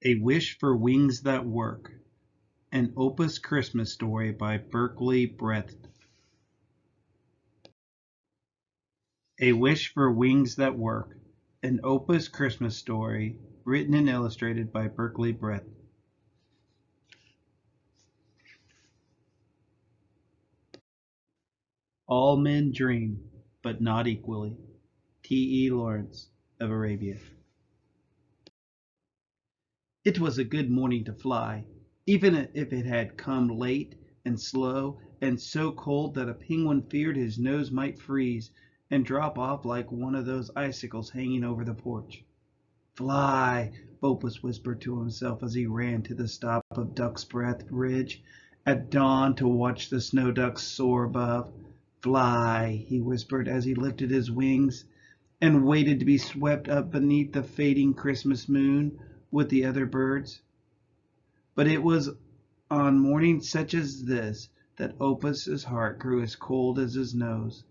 A Wish for Wings That Work, an Opus Christmas story by Berkeley Breath. A Wish for Wings That Work, an Opus Christmas story, written and illustrated by Berkeley Breath. All men dream, but not equally. T. E. Lawrence of Arabia. It was a good morning to fly, even if it had come late and slow and so cold that a penguin feared his nose might freeze and drop off like one of those icicles hanging over the porch. Fly, Opus whispered to himself as he ran to the top of Duck's Breath Ridge at dawn to watch the snow ducks soar above. Fly, he whispered as he lifted his wings and waited to be swept up beneath the fading Christmas moon with the other birds. But it was on mornings such as this that Opus's heart grew as cold as his nose.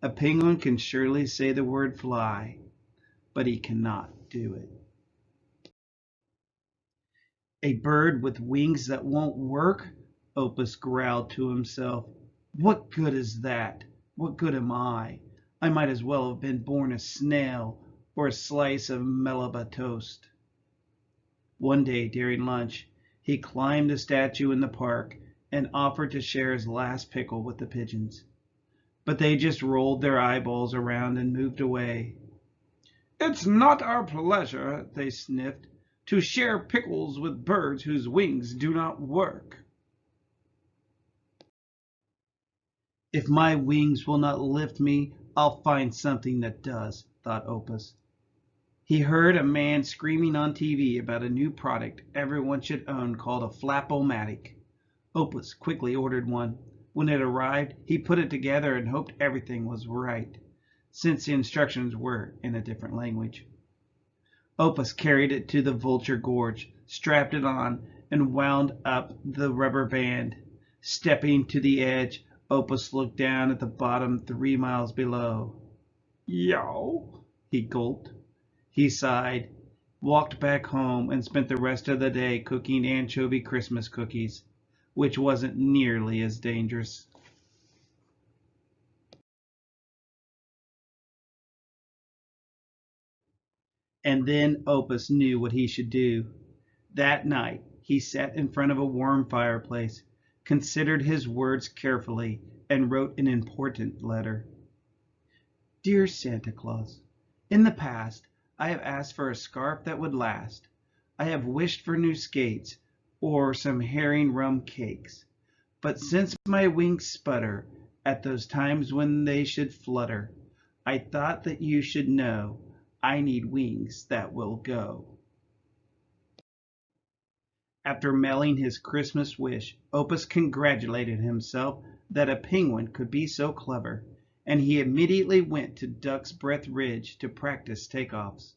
A penguin can surely say the word fly, but he cannot do it. A bird with wings that won't work? Opus growled to himself. What good is that? What good am I? I might as well have been born a snail or a slice of Melba toast. One day during lunch, he climbed a statue in the park and offered to share his last pickle with the pigeons. But they just rolled their eyeballs around and moved away. It's not our pleasure, they sniffed, to share pickles with birds whose wings do not work. If my wings will not lift me, I'll find something that does, thought Opus. He heard a man screaming on TV about a new product everyone should own called a Flap-O-Matic. Opus quickly ordered one. When it arrived, he put it together and hoped everything was right, since the instructions were in a different language. Opus carried it to the Vulture Gorge, strapped it on, and wound up the rubber band. Stepping to the edge, Opus looked down at the bottom 3 miles below. Yow, he gulped. He sighed, walked back home, and spent the rest of the day cooking anchovy Christmas cookies, which wasn't nearly as dangerous. And then Opus knew what he should do. That night he sat in front of a warm fireplace, considered his words carefully, and wrote an important letter. Dear Santa Claus, in the past I have asked for a scarf that would last. I have wished for new skates or some herring rum cakes. But since my wings sputter at those times when they should flutter, I thought that you should know I need wings that will go. After mailing his Christmas wish, Opus congratulated himself that a penguin could be so clever, and he immediately went to Duck's Breath Ridge to practice takeoffs.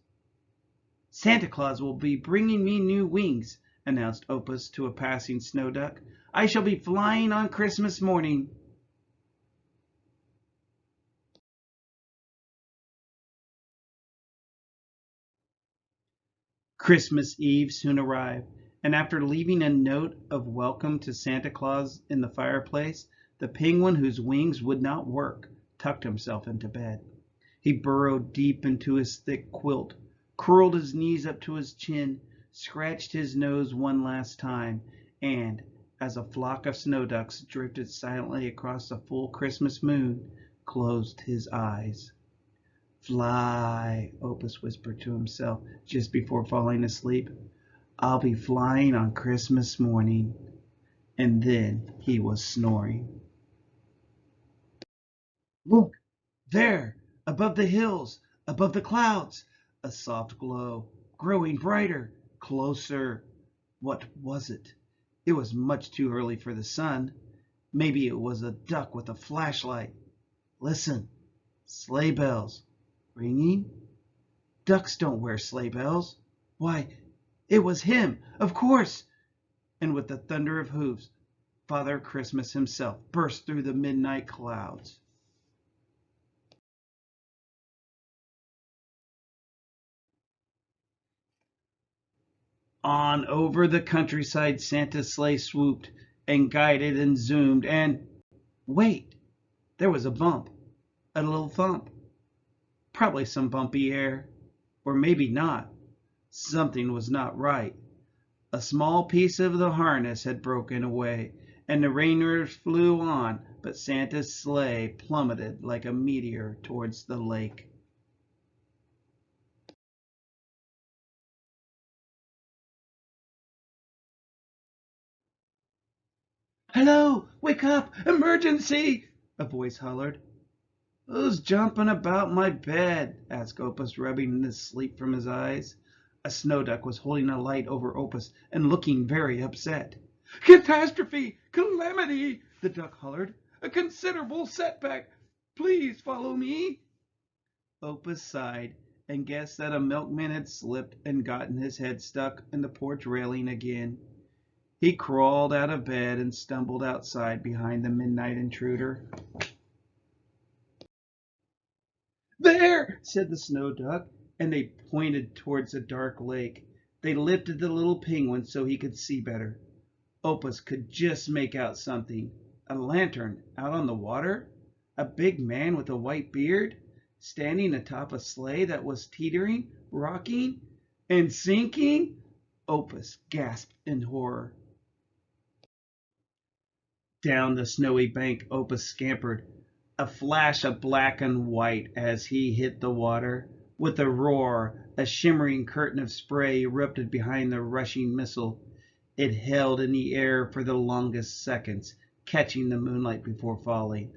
Santa Claus will be bringing me new wings, announced Opus to a passing snow duck. I shall be flying on Christmas morning. Christmas Eve soon arrived, and after leaving a note of welcome to Santa Claus in the fireplace, the penguin whose wings would not work tucked himself into bed. He burrowed deep into his thick quilt, curled his knees up to his chin, scratched his nose one last time, and, as a flock of snow ducks drifted silently across the full Christmas moon, closed his eyes. Fly, Opus whispered to himself just before falling asleep. I'll be flying on Christmas morning. And then he was snoring. Look, there, above the hills, above the clouds, a soft glow, growing brighter, closer. What was it? It was much too early for the sun. Maybe it was a duck with a flashlight. Listen, sleigh bells. Ringing? Ducks don't wear sleigh bells. Why, it was him, of course! And with the thunder of hoofs, Father Christmas himself burst through the midnight clouds. On over the countryside Santa's sleigh swooped and guided and zoomed and wait, there was a bump, a little thump. Probably some bumpy air. Or maybe not. Something was not right. A small piece of the harness had broken away, and the reindeers flew on, but Santa's sleigh plummeted like a meteor towards the lake. Hello! Wake up! Emergency! A voice hollered. Who's jumping about my bed? Asked Opus, rubbing the sleep from his eyes. A snow duck was holding a light over Opus and looking very upset. Catastrophe! Calamity! The duck hollered. A considerable setback! Please follow me! Opus sighed and guessed that a milkman had slipped and gotten his head stuck in the porch railing again. He crawled out of bed and stumbled outside behind the midnight intruder. There, said the snow duck, and they pointed towards a dark lake. They lifted the little penguin so he could see better. Opus could just make out something. A lantern out on the water? A big man with a white beard? Standing atop a sleigh that was teetering, rocking, and sinking? Opus gasped in horror. Down the snowy bank Opus scampered, a flash of black and white as he hit the water. With a roar, a shimmering curtain of spray erupted behind the rushing missile. It held in the air for the longest seconds, catching the moonlight before falling.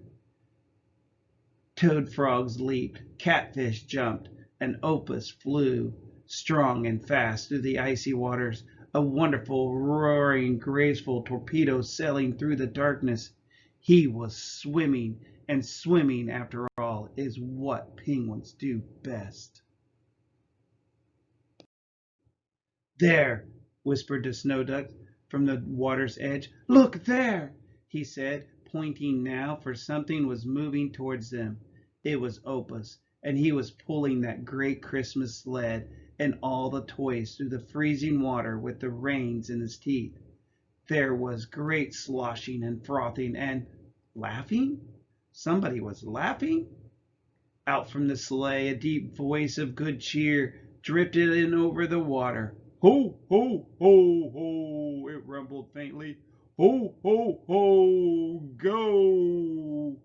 Toad frogs leaped, catfish jumped, and Opus flew, strong and fast, through the icy waters, a wonderful, roaring, graceful torpedo sailing through the darkness. He was swimming, and swimming, after all, is what penguins do best. There, whispered the snow duck from the water's edge. Look there, he said, pointing now, for something was moving towards them. It was Opus, and he was pulling that great Christmas sled and all the toys through the freezing water with the reins in his teeth. There was great sloshing and frothing and laughing. Somebody was laughing. Out from the sleigh a deep voice of good cheer drifted in over the water. Ho, ho, ho, ho, it rumbled faintly. Ho, ho, ho, go!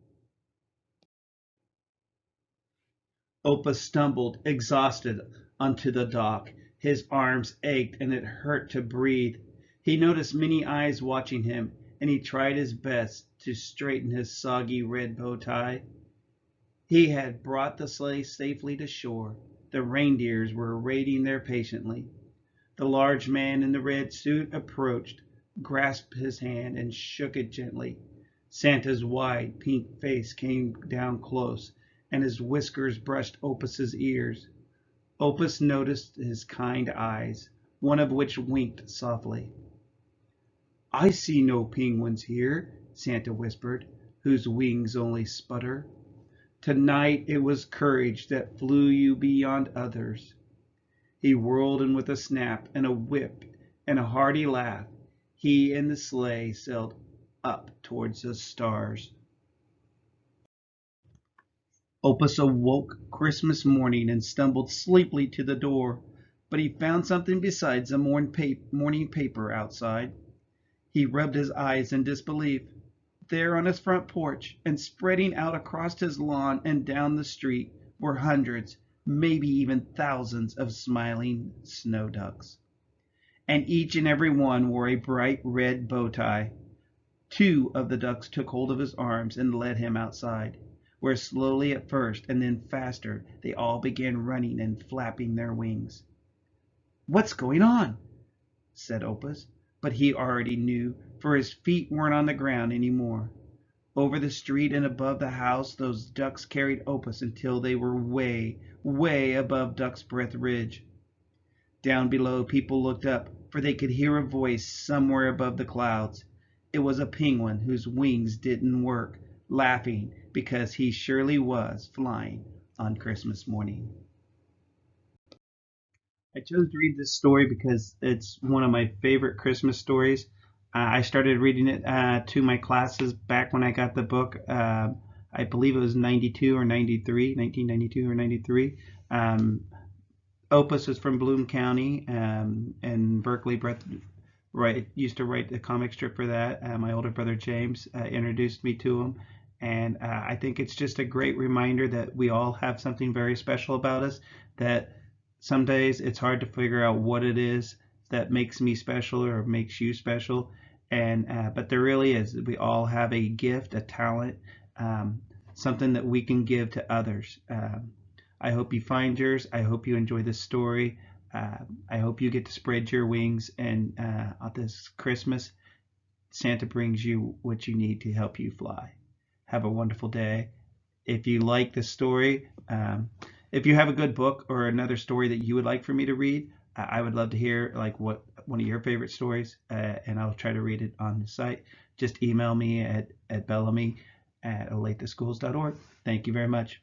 Opus stumbled, exhausted, onto the dock. His arms ached and it hurt to breathe. He noticed many eyes watching him, and he tried his best to straighten his soggy red bow tie. He had brought the sleigh safely to shore. The reindeers were waiting there patiently. The large man in the red suit approached, grasped his hand, and shook it gently. Santa's wide, pink face came down close, and his whiskers brushed Opus's ears. Opus noticed his kind eyes, one of which winked softly. I see no penguins here, Santa whispered, whose wings only sputter. Tonight it was courage that flew you beyond others. He whirled, and with a snap and a whip and a hearty laugh, he and the sleigh sailed up towards the stars. Opus awoke Christmas morning and stumbled sleepily to the door, but he found something besides a morning paper outside. He rubbed his eyes in disbelief. There on his front porch, and spreading out across his lawn and down the street, were hundreds, maybe even thousands, of smiling snow ducks. And each and every one wore a bright red bow tie. Two of the ducks took hold of his arms and led him outside, where slowly at first and then faster they all began running and flapping their wings. What's going on? Said Opus, but he already knew, for his feet weren't on the ground any more. Over the street and above the house those ducks carried Opus until they were way, way above Duck's Breath Ridge. Down below people looked up, for they could hear a voice somewhere above the clouds. It was a penguin whose wings didn't work, laughing because he surely was flying on Christmas morning. I chose to read this story because it's one of my favorite Christmas stories. I started reading it to my classes back when I got the book. I believe it was 92 or 93, 1992 or 93. Um, Opus is from Bloom County, and Berkeley. Brett used to write the comic strip for that. My older brother James introduced me to him, and I think it's just a great reminder that we all have something very special about us. That some days it's hard to figure out what it is that makes me special or makes you special, and but there really is. We all have a gift, a talent, um, something that we can give to others. I hope you find yours. I hope you enjoy this story. Uh, I hope you get to spread your wings, and on this Christmas, Santa brings you what you need to help you fly. Have a wonderful day. If you like this story, if you have a good book or another story that you would like for me to read, I would love to hear like what one of your favorite stories, and I'll try to read it on the site. Just email me at bellamy@olatheschools.org. Thank you very much.